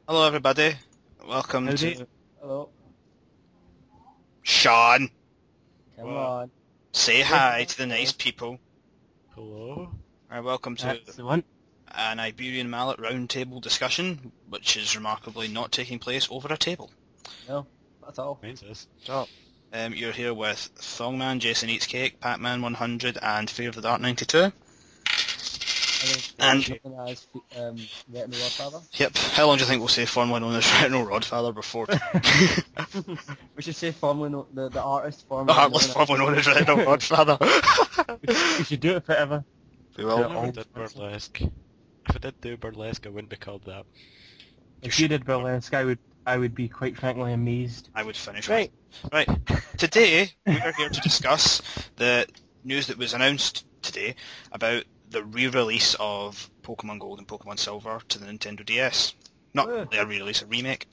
Hello everybody, welcome Howdy. to Hello. Sean. Come Well, on. Say hi to the nice people. hello? Welcome to That's the one. an Iberian Mallet roundtable discussion, which is remarkably not taking place over a table. No, that's all. Means this. So, you're here with ThongMan, JasonEatsCake, Pac-Man 100, and Fear of the Dark 92. And- Something as Retinal Godfather. Yep, how long do you think we'll say formerly known as Retinal Rodfather before? We should say formerly known, the artist The formerly heartless known formerly known as Retinal Rodfather. We should do it forever. We I will. never did burlesque. If I did do burlesque, I wouldn't be called that. If you did burlesque, I would be quite frankly amazed. I would finish Right. Right. Today, we are here to discuss the news that was announced today about the re-release of Pokemon Gold and Pokemon Silver to the Nintendo DS. Not really a re-release, a remake.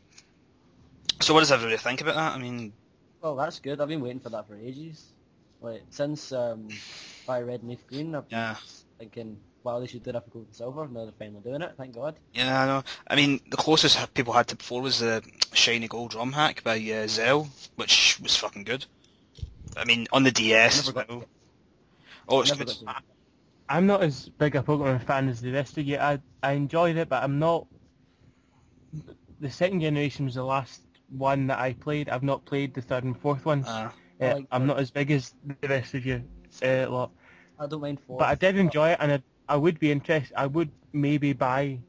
So what does everybody think about that? I mean, Well, that's good. I've been waiting for that for ages. Like, since Fire Red and Leaf Green, I've been yeah. thinking, wow, they should do that for Gold and Silver. Now they're finally doing it, thank God. Yeah, I know. I mean, the closest people had to before was the Shiny Gold ROM hack by Zell, which was fucking good. I mean, on the DS as Never got well. to- Oh, it's never good. got to- I'm not as big a Pokemon fan as the rest of you. I enjoyed it, but I'm not... The second generation was the last one that I played. I've not played the third and fourth ones. I'm not as big as the rest of you lot. I don't mind four. But I did enjoy it, and I would be interested. I would maybe buy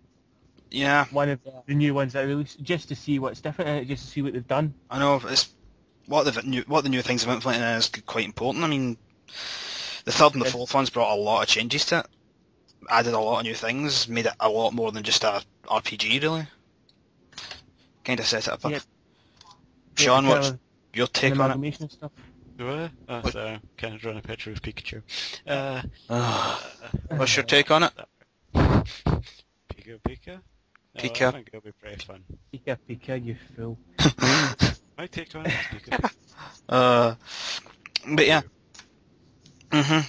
Yeah, one of Yeah. the new ones that released just to see what's different in it, just to see what they've done. I know. It's what the new things have implemented is quite important. I mean, the third and the fourth ones brought a lot of changes to it, added a lot of new things, made it a lot more than just a RPG, really. Kind of set it up. Yeah. Sean, Yeah, what's your take on it? amalgamation stuff. Do I? Oh, sorry, I'm kind of drawing a picture of Pikachu. What's your take on it? Pika Pika? Pika. I think it'll be pretty fun. Pika Pika, you fool. My take on it is Pika. But yeah.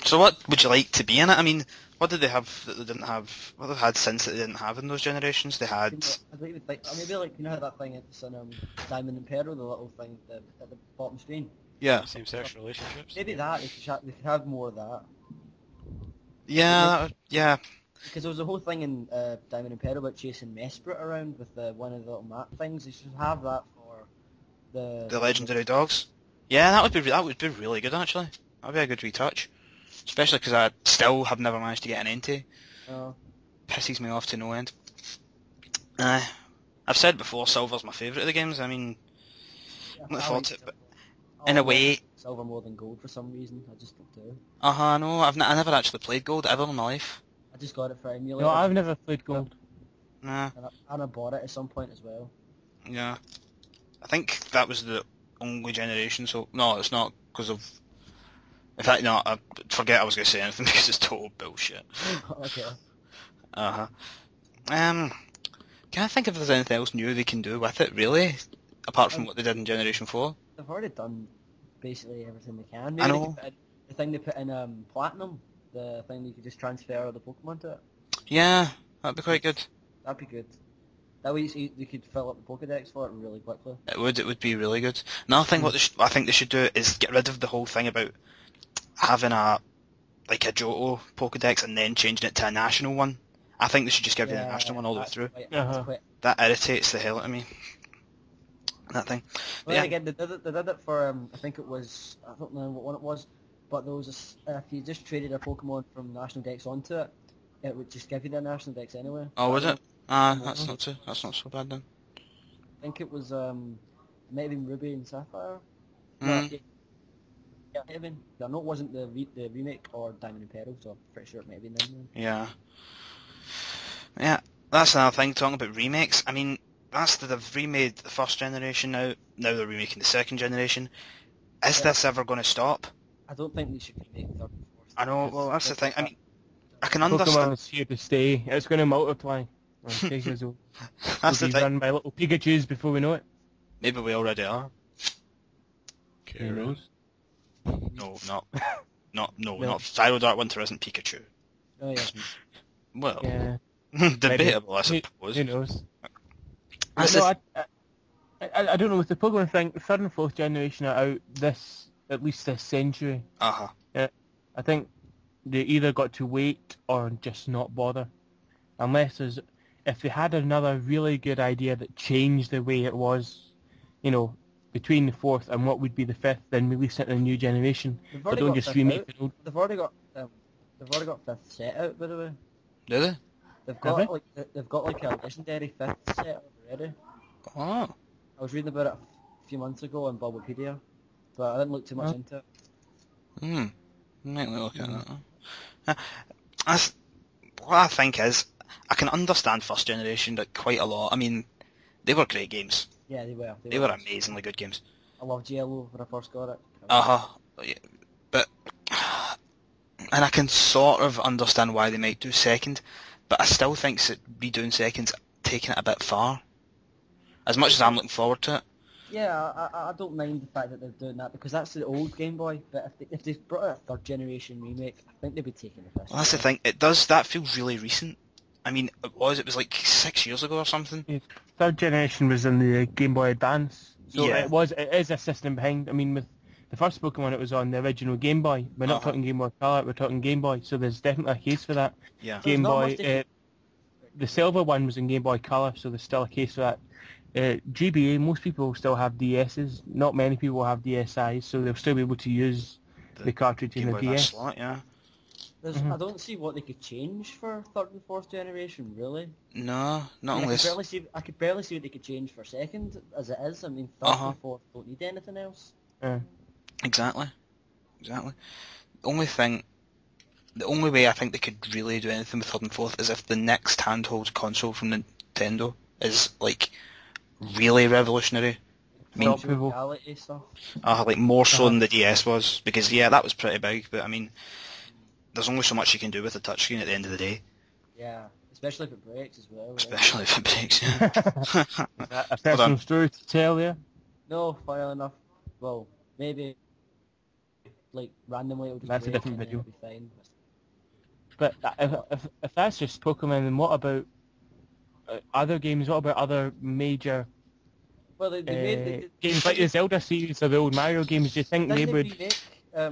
So what would you like to be in it? I mean, what did they have that they didn't have? What they've had since that they didn't have in those generations? They had. I think maybe like, you know how that thing is on Diamond and Pearl, the little thing at the bottom screen? Yeah. Same-sex relationships. Maybe that, they could have more of that. Yeah. Yeah. Because there was a whole thing in Diamond and Pearl about chasing Mesprit around with one of the little map things. They should have that for The legendary dogs. Yeah, that would be really good actually. That'd be a good retouch. Especially because I still have never managed to get an Entei. Pisses me off to no end. I've said before, Silver's my favourite of the games. I mean, I thought it, but in a way, Silver more than Gold for some reason. I just don't do. no, I never actually played Gold ever in my life. I just got it for emulator. No, I've never played Gold. Nah, and I bought it at some point as well. yeah. I think that was the only generation, so no, it's not because of... In fact, no, I forget I was going to say anything because it's total bullshit. Okay. Can I think if there's anything else new they can do with it, really? Apart from what they did in Generation 4? They've already done basically everything they can. I Maybe know. the thing they put in Platinum, the thing that you could just transfer the Pokemon to it. Yeah, that'd be quite good. That'd be good. That way you could fill up the Pokedex for it really quickly. It would be really good. Another thing what I think they should do is get rid of the whole thing about having a Johto Pokedex and then changing it to a national one. I think they should just give you the national one all the way through. That irritates the hell out of me. That thing. Well, again, they did it for, I think it was, I don't know what one it was, but there was if you just traded a Pokemon from National Dex onto it, it would just give you the National Dex anyway. Oh, was it? That's not so bad then. I think it was, it might have been Ruby and Sapphire. Mm. No, yeah, it might have been. I know it wasn't the remake or Diamond and Pearl, so I'm pretty sure it might have been them then. Yeah. Yeah, that's another thing, talking about remakes. I mean, they've remade the first generation now they're remaking the second generation. Is this ever going to stop? I don't think they should remake the third and fourth. I know, well that's the thing. I mean, I can understand... Pokemon's here to stay. It's going to multiply. That's We'll the be thing. run by little Pikachus before we know it. Maybe we already are. Who knows? No, not Gyro Dark Winter isn't Pikachu. Oh yeah. Well, Yeah. debatable, I Who suppose. knows? But no, I don't know, with the Pokemon thing, 3rd and 4th generation are out at least this century. Yeah, I think they either got to wait or just not bother. If they had another really good idea that changed the way it was, between the 4th and what would be the 5th, then release it in a new generation. But don't just remake it old. They've already got 5th set out, by the way. Do they? They've got like a legendary 5th set out already. Oh. I was reading about it a few months ago on Bulbapedia, but I didn't look too much into it. Might look at that. What I think is, I can understand 1st generation quite a lot. I mean, they were great games. Yeah, they were. They were amazingly good games. I loved Yellow when I first got it. But, and I can sort of understand why they might do 2nd, but I still think that redoing 2nd's taking it a bit far. As much as I'm looking forward to it. Yeah, I don't mind the fact that they're doing that, because that's the old Game Boy, but if they brought out a 3rd generation remake, I think they'd be taking the piss. Well, that's the thing, that feels really recent. I mean, it was like 6 years ago or something. Yeah. 3rd generation was in the Game Boy Advance, so Yeah. it is a system behind. I mean, with the first Pokemon, it was on the original Game Boy. We're not talking Game Boy Color, we're talking Game Boy, so there's definitely a case for that. Yeah. Game Boy, the silver one was in Game Boy Color, so there's still a case for that. GBA, most people still have DSs, not many people have DSIs, so they'll still be able to use the cartridge in the DS. Slot, yeah. I don't see what they could change for 3rd and 4th generation, really. No, not I unless... I could barely see what they could change for 2nd, as it is. I mean, 3rd and 4th don't need anything else. Exactly. The only way I think they could really do anything with 3rd and 4th is if the next handheld console from Nintendo is, like, really revolutionary. I mean, reality stuff. like more so than the DS was, because yeah, that was pretty big, but I mean, there's only so much you can do with a touchscreen at the end of the day. Yeah, especially if it breaks as well. Especially if it breaks, yeah. A personal story to tell there? No, funnily enough. Well, maybe, like, randomly it'll just That's a break different and video. it'll be fine. But if that's just Pokemon, then what about other games? What about other major Well, they made games like the Zelda series or the old Mario games? Do you think they would? Remake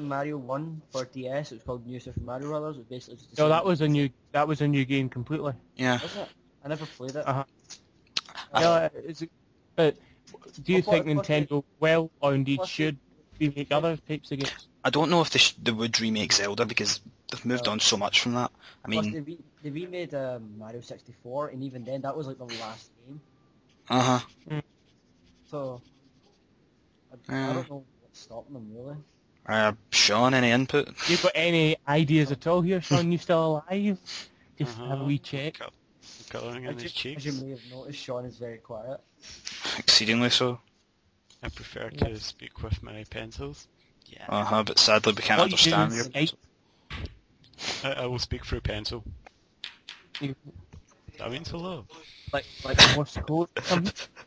Mario 1 for DS. It was called New Super Mario Brothers. It was basically just No, that was a new game completely. Yeah. Was it? I never played it. But do you think Nintendo well or indeed should remake other types of games? I don't know if they would remake Zelda, because they've moved on so much from that. I mean... Plus, they remade Mario 64, and even then, that was like the last game. So, I don't know what's stopping them, really. Sean, any input? You got any ideas at all here, Sean? You still alive? Just have a wee check. Colouring in his cheeks. As you may have noticed, Sean is very quiet. Exceedingly so. I prefer to speak with my pencils. Yeah. But sadly we can't understand your pencil. I will speak through pencil. That means hello. Like Morse code.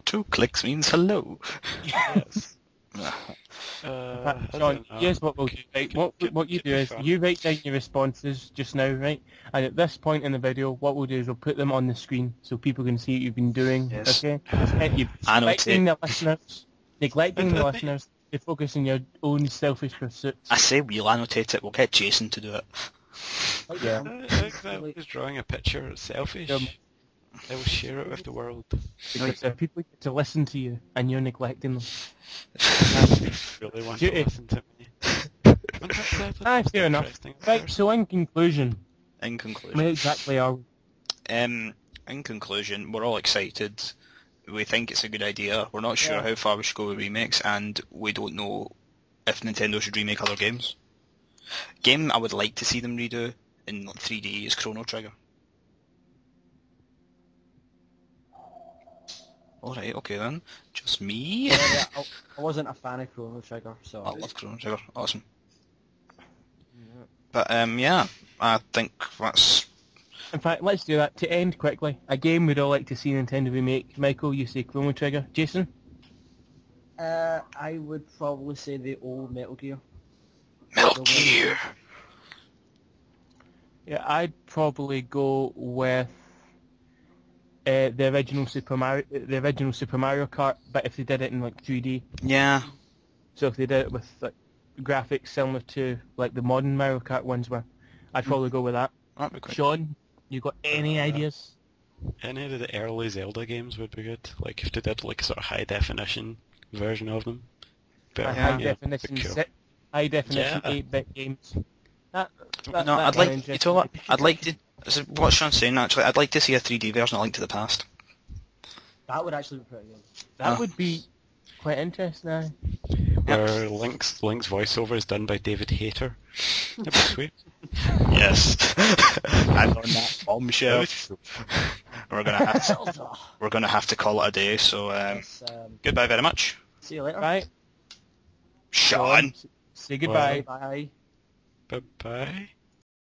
2 clicks means hello. Yes. Sean, here's what we'll do. Right? What you do is you write down your responses just now, right? And at this point in the video, what we'll do is we'll put them on the screen so people can see what you've been doing. Yes. Okay? You're neglecting the listeners to focus on your own selfish pursuits. I say we'll annotate it. We'll get Jason to do it. Yeah. Exactly. Just drawing a picture. It's selfish. I will share it with the world. Because people get to listen to you, and you're neglecting them. Really want to listen to me. Fair enough. Right, so in conclusion. Where exactly are we? In conclusion, we're all excited. We think it's a good idea. We're not sure how far we should go with remakes, and we don't know if Nintendo should remake other games. Game I would like to see them redo in 3D is Chrono Trigger. Alright, okay then. Just me? I wasn't a fan of Chrono Trigger, so... I love Chrono Trigger. Awesome. But, yeah, I think that's... In fact, let's do that. To end quickly, a game we'd all like to see Nintendo remake. Michael, you say Chrono Trigger. Jason? I would probably say the old Metal Gear. Metal Gear! Yeah, I'd probably go with... the original Super Mario Kart, but if they did it in like 3D. Yeah. So if they did it with like graphics similar to like the modern Mario Kart ones were, I'd probably go with that. That'd be great. Sean, you got any ideas? Any of the early Zelda games would be good. Like if they did like a sort of high definition version of them. But, High yeah, definition, cool. high definition Yeah. 8-bit games. No, I'd like. You know what? I'd like to. What Sean's saying actually, I'd like to see a 3D version of Link to the Past. That would actually be pretty good. That would be quite interesting. Where Link's voiceover is done by David Hayter. That'd be sweet. Yes. And on that bombshell, we're gonna have to call it a day. So goodbye very much. See you later. Right. Sean. Say goodbye. Bye. Bye-bye.